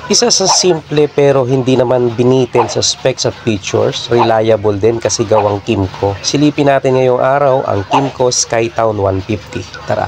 Isa sa simple pero hindi naman binitin sa specs at features, reliable din kasi gawang Kymco. Silipin natin ngayong araw ang Kymco Skytown 150. Tara!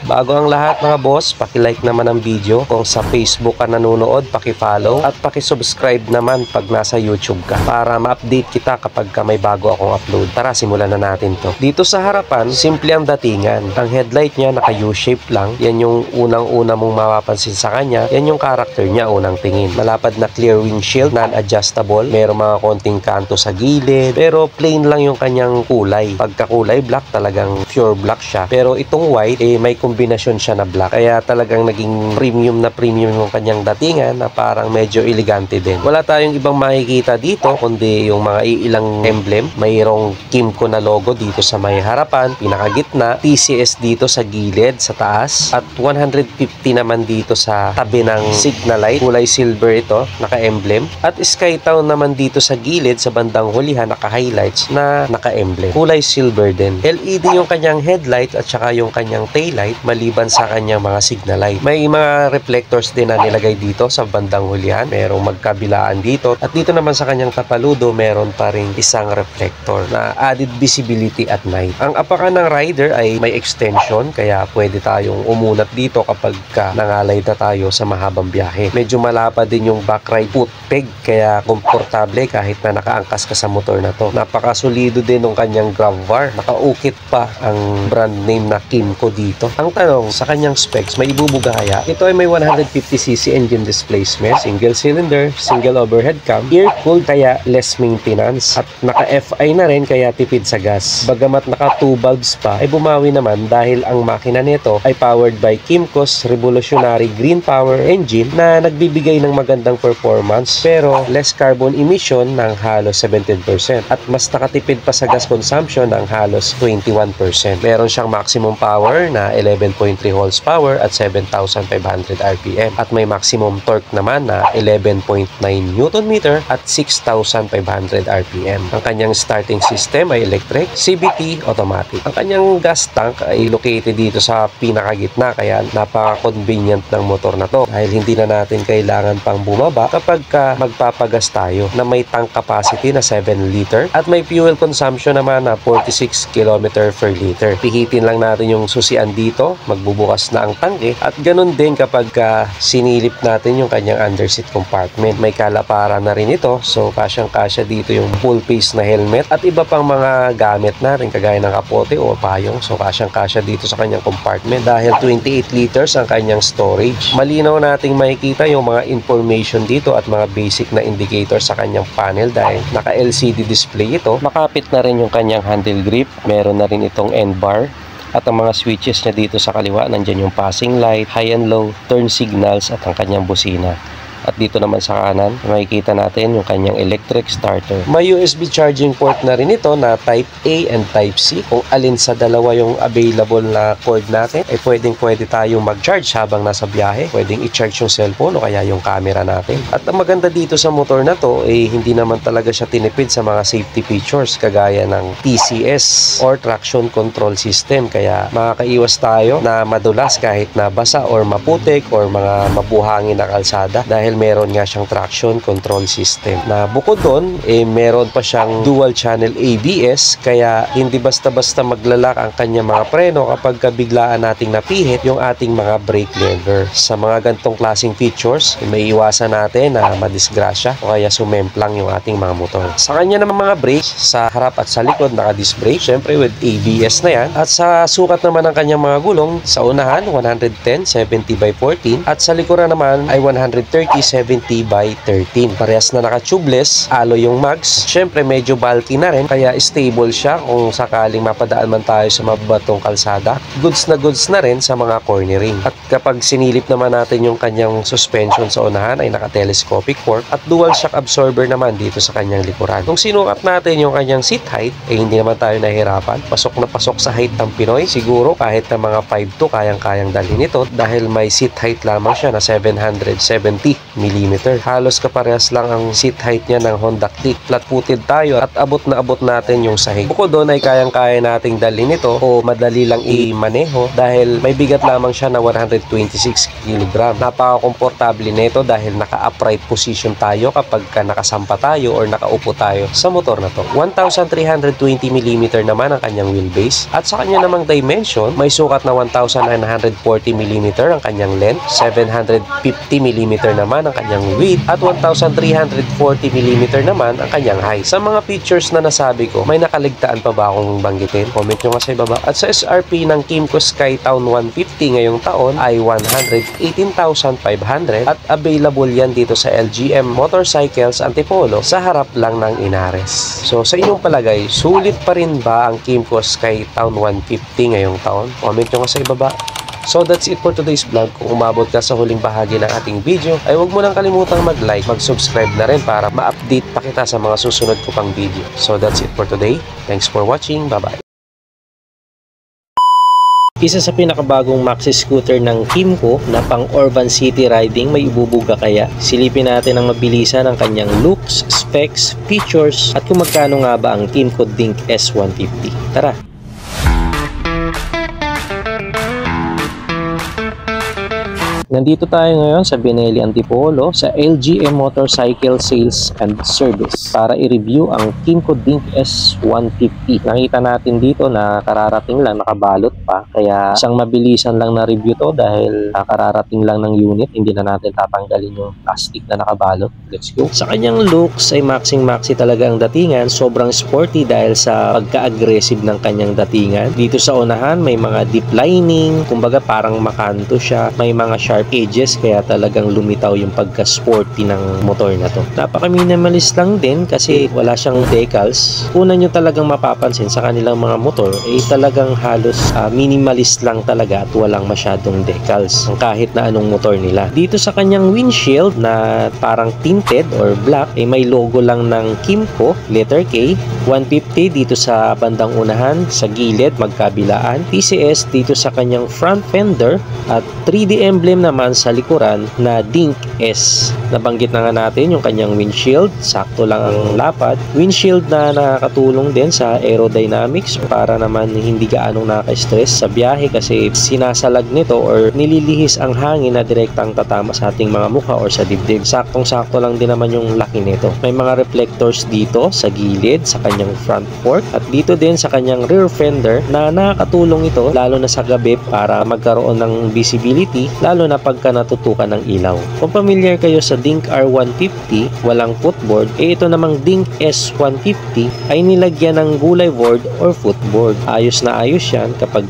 Bago ang lahat mga boss, paki-like naman ang video. Kung sa Facebook ka nanonood, paki-follow at paki-subscribe naman pag nasa YouTube ka para ma-update kita kapag may bago akong upload. Tara, simulan na natin to. Dito sa harapan, simple ang datingan. Ang headlight niya naka U-shape lang. Yan yung unang-una mong mapapansin sa kanya. Yan yung character niya unang tingin. Malapad na clear windshield, non-adjustable. Merong mga konting kanto sa gilid. Pero plain lang yung kanyang kulay. Pagka kulay black, talagang pure black siya. Pero itong white, may kombinasyon siya na black. Kaya talagang naging premium yung kanyang datingan na parang medyo elegante din. Wala tayong ibang makikita dito kundi yung mga ilang emblem. Mayroong Kymco na logo dito sa may harapan, pinakagitna, TCS dito sa gilid, sa taas, at 150 naman dito sa tabi ng signal light. Kulay silver ito, naka-emblem. At Skytown naman dito sa gilid, sa bandang hulihan, naka-highlights na naka-emblem. Kulay silver din. LED yung kanyang headlight at saka yung kanyang taillight, maliban sa kanyang mga signal light. May mga reflectors din na nilagay dito sa bandang hulihan. Merong magkabilaan dito. At dito naman sa kanyang tapaludo, meron pa rin isang reflector na added visibility at night. Ang apakan ng rider ay may extension, kaya pwede tayong umunat dito kapag nangalay na tayo sa mahabang biyahe. Medyo malapad din yung back ride foot peg, kaya komportable kahit na nakaangkas ka sa motor na to. Napakasulido din ng kanyang grab bar. Nakaukit pa ang brand name na Kymco dito. Ang tanong, sa kanyang specs, may ibubuga kaya? Ito ay may 150cc engine displacement, single cylinder, single overhead cam, air-cooled kaya less maintenance, at naka-FI na rin kaya tipid sa gas. Bagamat naka 2 bulbs pa, ay bumawi naman dahil ang makina nito ay powered by Kymco's revolutionary green power engine na nagbibigay ng magandang performance pero less carbon emission ng halos 17% at mas nakatipid pa sa gas consumption ng halos 21%. Meron siyang maximum power na 11.3 horsepower at 7,500 RPM at may maximum torque naman na 11.9 Nm at 6,500 RPM. Ang kanyang starting system ay electric, CVT, automatic. Ang kanyang gas tank ay located dito sa pinakagitna kaya napaka-convenient ng motor na to dahil hindi na natin kailangan pang bumaba kapag magpapagas tayo na may tank capacity na 7 liter at may fuel consumption naman na 46 km per liter. Pihitin lang natin yung susian dito, magbubukas na ang tangke at ganun din kapag sinilip natin yung kanyang underseat compartment. May kalapara na rin ito, so kasyang-kasya dito yung full face na helmet at iba pang mga gamit na rin kagaya ng kapote o payong, so kasyang-kasya dito sa kanyang compartment dahil 28 liters ang kanyang storage. Malinaw nating makikita yung mga information dito at mga basic na indicator sa kanyang panel dahil naka LCD display ito. Makapit na rin yung kanyang handle grip, meron na rin itong end bar. At ang mga switches niya dito sa kaliwa, nandyan yung passing light, high and low, turn signals at ang kanyang busina. At dito naman sa kanan, makikita natin yung kanyang electric starter. May USB charging port na rin ito na Type A and Type C. Kung alin sa dalawa yung available na cord natin, ay pwede tayong mag-charge habang nasa biyahe. Pwedeng i-charge yung cellphone o kaya yung camera natin. At ang maganda dito sa motor na to, hindi naman talaga siya tinipid sa mga safety features kagaya ng TCS or traction control system. Kaya makakaiwas tayo na madulas kahit na basa or maputik or mga mabuhangin na kalsada dahil meron nga siyang traction control system. Na bukod doon, meron pa siyang dual channel ABS kaya hindi basta-basta maglalak ang kanya mga preno kapag biglaan nating napihit yung ating mga brake lever. Sa mga gantong klaseng features, may iwasan natin na madisgrasya o kaya sumemplang yung ating mga motor. Sa kanya naman mga brakes, sa harap at sa likod naka-disc brake, syempre with ABS na yan. At sa sukat naman ng kanyang mga gulong, sa unahan 110/70/14 at sa likuran naman ay 130/70/13. Parehas na naka-tubeless, alloy yung mags. Syempre medyo bulky na rin kaya stable siya kung sakaling mapadaan man tayo sa mabatong kalsada. Goods na rin sa mga cornering. At kapag sinilip naman natin yung kanyang suspension sa unahan ay naka-telescopic fork at dual shock absorber naman dito sa kanyang likuran. Kung sinukat natin yung kanyang seat height, hindi naman tayo nahihirapan. Pasok na pasok sa height ng Pinoy. Siguro kahit na mga 5'2", kayang-kayang dalhin ito dahil may seat height lamang siya na 770 mm. mm. Halos kaparehas lang ang seat height niya ng Honda Click. Flat-footed tayo at abot na abot natin yung sahig. Bukod doon ay kayang-kaya nating dalhin ito o madali lang i-maneho dahil may bigat lamang siya na 126 kg. Napaka-komportable nito dahil naka-upright position tayo kapag nakasampa tayo or nakaupo tayo sa motor na to. 1,320mm naman ang kanyang wheelbase at sa kanya namang dimension may sukat na 1,940mm ang kanyang length, 750mm naman ang kanyang width at 1,340mm naman ang kanyang height. Sa mga features na nasabi ko, may nakaligtaan pa ba akong banggitin? Comment nyo nga sa ibaba. At sa SRP ng Kymco Skytown 150 ngayong taon ay 118,500 at available yan dito sa LGM Motorcycles Antipolo sa harap lang ng Inares. So sa inyong palagay, sulit pa rin ba ang Kymco Skytown 150 ngayong taon? Comment nyo nga sa ibaba. So that's it for today's vlog. Kung umabot ka sa huling bahagi ng ating video, ay huwag mo nang kalimutang mag-like, mag-subscribe na rin para ma-update pa kita sa mga susunod ko pang video. So that's it for today. Thanks for watching. Bye-bye. Isa sa pinakabagong maxi scooter ng Kymco na pang urban city riding, may ibubuga kaya? Silipin natin ang mabilisan ng kanyang looks, specs, features at kung magkano nga ba ang Kymco Dink S150. Tara! Nandito tayo ngayon sa Binelli Antipolo sa LGM Motorcycle Sales and Service para i-review ang Kymco Dink S150. Nakita natin dito na kararating lang, nakabalot pa. Kaya isang mabilisan lang na review to dahil kararating lang ng unit. Hindi na natin tatanggalin yung plastic na nakabalot. Let's go. Sa kanyang looks ay maxi talaga ang datingan. Sobrang sporty dahil sa pagka-aggressive ng kanyang datingan. Dito sa unahan may mga deep lining. Kumbaga parang makanto siya. May mga sharp edges kaya talagang lumitaw yung pagka-sporty ng motor na to. Napaka-minimalist lang din kasi wala siyang decals. Una nyo talagang mapapansin sa kanilang mga motor ay talagang halos minimalist lang talaga at walang masyadong decals kahit na anong motor nila. Dito sa kanyang windshield na parang tinted or black ay may logo lang ng Kymco, letter K, 150 dito sa bandang unahan, sa gilid magkabilaan, TCS dito sa kanyang front fender at 3D emblem naman sa likuran na Dink S. Nabanggit na nga natin yung kanyang windshield, sakto lang ang lapad. Windshield na nakakatulong din sa aerodynamics para naman hindi gaanong nakaka-stress sa biyahe kasi sinasalag nito or nililihis ang hangin na direktang tatama sa ating mga mukha or sa dibdib. Saktong-sakto lang din naman yung laki nito. May mga reflectors dito sa gilid, sa kanyang front fork at dito din sa kanyang rear fender na nakakatulong ito lalo na sa gabi para magkaroon ng visibility lalo na pagka natutukan ng ilaw. Kung familiar kayo sa Dink R150, walang footboard, ito namang Dink S150 ay nilagyan ng gulay board or footboard. Ayos na ayos yan kapag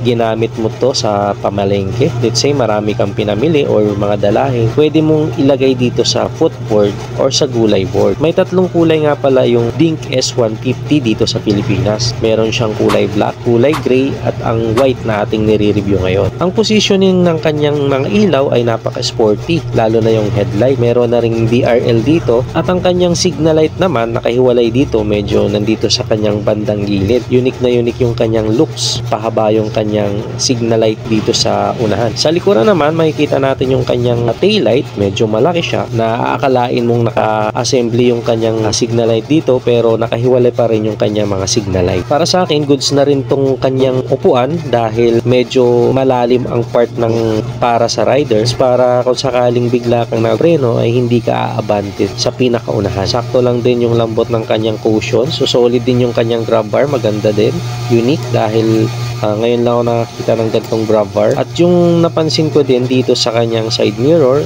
ginamit mo to sa pamalengke. Let's say marami kang pinamili or mga dalahin, pwede mong ilagay dito sa footboard or sa gulay board. May tatlong kulay nga pala yung Dink S150 dito sa Pilipinas. Meron siyang kulay black, kulay gray at ang white na ating nire-review ngayon. Ang positioning ng kanyang mga ilaw ay napaka-sporty, lalo na yung headlight. Meron na ring DRL dito at ang kanyang signal light naman nakahiwalay dito, medyo nandito sa kanyang bandang gilid. Unique na unique yung kanyang looks. Pahaba yung kanyang signal light dito sa unahan. Sa likuran naman makikita natin yung kanyang tail light, medyo malaki siya na aakalain mong naka-assembly yung kanyang signal light dito pero nakahiwalay pa rin yung kanyang mga signal light. Para sa akin, goods na rin tong kanyang upuan dahil medyo malalim ang part ng para sa riders para kung sakaling bigla kang napreno ay hindi ka aabante sa pinakaunahan. Sakto lang din yung lambot ng kanyang cushion. So solid din yung kanyang grab bar, maganda din. Unique dahil ngayon lang ako nakakita ng ganitong grab bar. At yung napansin ko din dito sa kanyang side mirror,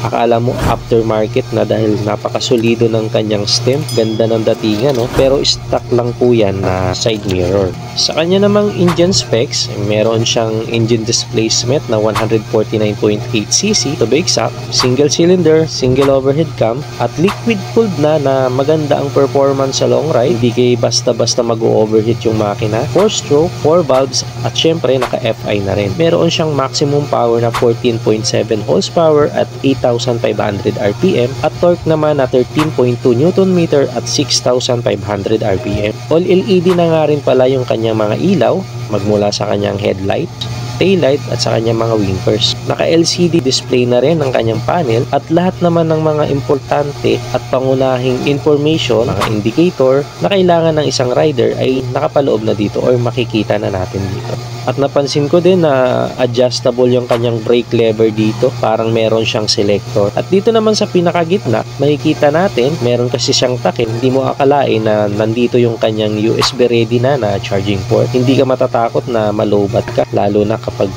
akala mo aftermarket na dahil napakasolido ng kanyang stem. Ganda ng datingan, no? Pero stock lang po yan na side mirror. Sa kanya namang engine specs, meron siyang engine displacement na 149.8cc to be exact, single cylinder, single overhead cam, at liquid cooled na maganda ang performance sa long ride. Hindi kayo basta-basta mag-overheat yung makina. 4-stroke, 4 valves, at syempre naka-FI na rin. Meron siyang maximum power na 14.7 horsepower at 8,500 RPM at torque naman na 13.2 Nm at 6,500 RPM. All LED na nga rin pala yung kanyang mga ilaw, magmula sa kanyang headlight, taillight at sa kanyang mga winkers. Naka-LCD display na rin ang kanyang panel at lahat naman ng mga importante at pangunahing information, mga indicator na kailangan ng isang rider ay nakapaloob na dito or makikita na natin dito. At napansin ko din na adjustable yung kanyang brake lever dito, parang meron siyang selector. At dito naman sa pinakagitna, makikita natin, meron kasi siyang takip. Hindi mo akalain na nandito yung kanyang USB ready na charging port. Hindi ka matatakot na malobat ka, lalo na kapag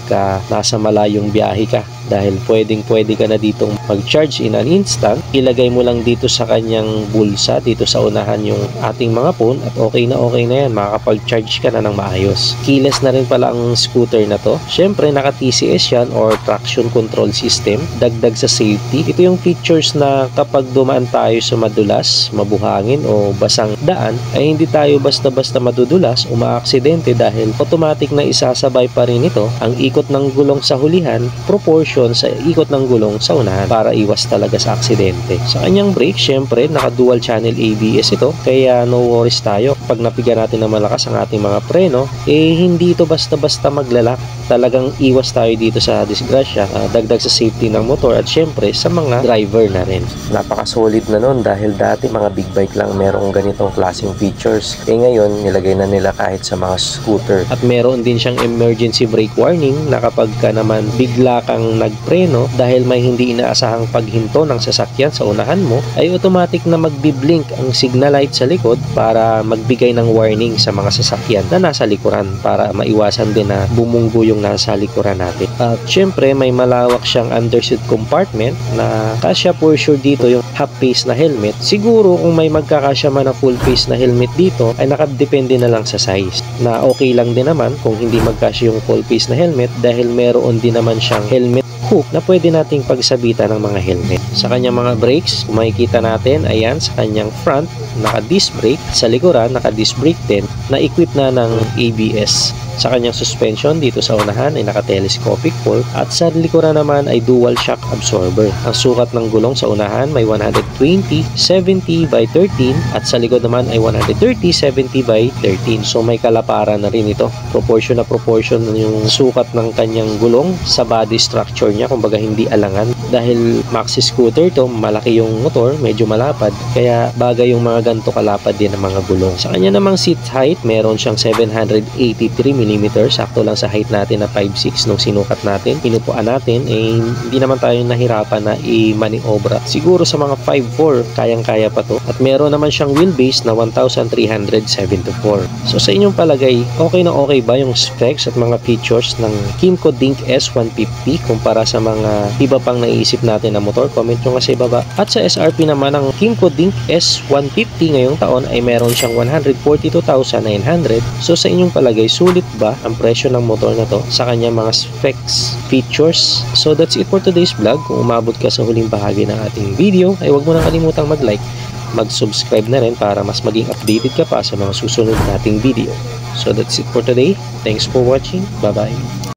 nasa malayong biyahe ka. Dahil pwede ka na ditong mag-charge in an instant. Ilagay mo lang dito sa kanyang bulsa, dito sa unahan yung ating mga phone at okay na yan. Makakapag-charge ka na ng maayos. Keyless na rin pala ang scooter na to. Syempre, naka-TCS yan or traction control system. Dagdag sa safety. Ito yung features na kapag dumaan tayo sa madulas, mabuhangin o basang daan, ay hindi tayo basta-basta madudulas o maaksidente dahil automatic na isasabay pa rin ito ang ikot ng gulong sa hulihan proportion sa ikot ng gulong sa unahan para iwas talaga sa aksidente. Sa kanyang brake, syempre, naka-dual channel ABS ito, kaya no worries tayo. Pag napigan natin na malakas ang ating mga preno, hindi ito basta-basta maglalak. Talagang iwas tayo dito sa disgrasya, dagdag sa safety ng motor at syempre sa mga driver na rin. Napaka-solid na nun dahil dati mga big bike lang merong ganitong klaseng features. Ngayon, nilagay na nila kahit sa mga scooter. At meron din siyang emergency brake warning na kapag ka naman bigla kang nagpreno dahil may hindi inaasahang paghinto ng sasakyan sa unahan mo, ay automatic na magbi-blink ang signal light sa likod para magbigay ng warning sa mga sasakyan na nasa likuran para maiwasan din na bumunggo yung nasa likuran natin. At syempre may malawak siyang underseat compartment na kasya for sure dito yung half face na helmet. Siguro kung may magkakasya man na full face na helmet dito ay nakadepende na lang sa size, na okay lang din naman kung hindi magkasya yung full face na helmet dahil meron din naman siyang helmet hook na pwede nating pagsabitan ng mga helmet. Sa kanyang mga brakes, kung makikita natin, ayan, sa kanyang front, naka-disc brake. Sa likuran, naka-disc brake din, na equip na ng ABS. Sa kanyang suspension, dito sa unahan ay naka-telescopic fork at sa likuran naman ay dual shock absorber. Ang sukat ng gulong sa unahan may 120/70 by 13 at sa likod naman ay 130/70 by 13. So may kalaparan na rin ito. Proportion na proportion yung sukat ng kanyang gulong sa body structure niya, kumbaga hindi alangan. Dahil maxi scooter to, malaki yung motor, medyo malapad, kaya bagay yung mga ganto kalapad din ang mga gulong. Sa kanya namang seat height, meron siyang 783mm, sakto lang sa height natin na 5'6" nung sinukat natin. Pinupuan natin, hindi naman tayo nahirapan na i-maniobra. Siguro sa mga 5'4", kayang-kaya pa to. At meron naman siyang wheelbase na 1,374. So sa inyong palagay, okay na okay ba yung specs at mga features ng Kymco Dink S150 kumpara sa mga iba pang naiisip natin na motor? Comment nyo nga sa ibaba. At sa SRP naman ng Kymco Dink S150 ngayong taon ay meron siyang 142,900. So sa inyong palagay, sulit ba ang presyo ng motor na to sa kanyang mga specs, features? So that's it for today's vlog. Kung umabot ka sa huling bahagi ng ating video, ay huwag mo nang kalimutang mag-like, mag-subscribe na rin para mas maging updated ka pa sa mga susunod nating video. So that's it for today. Thanks for watching. Bye-bye.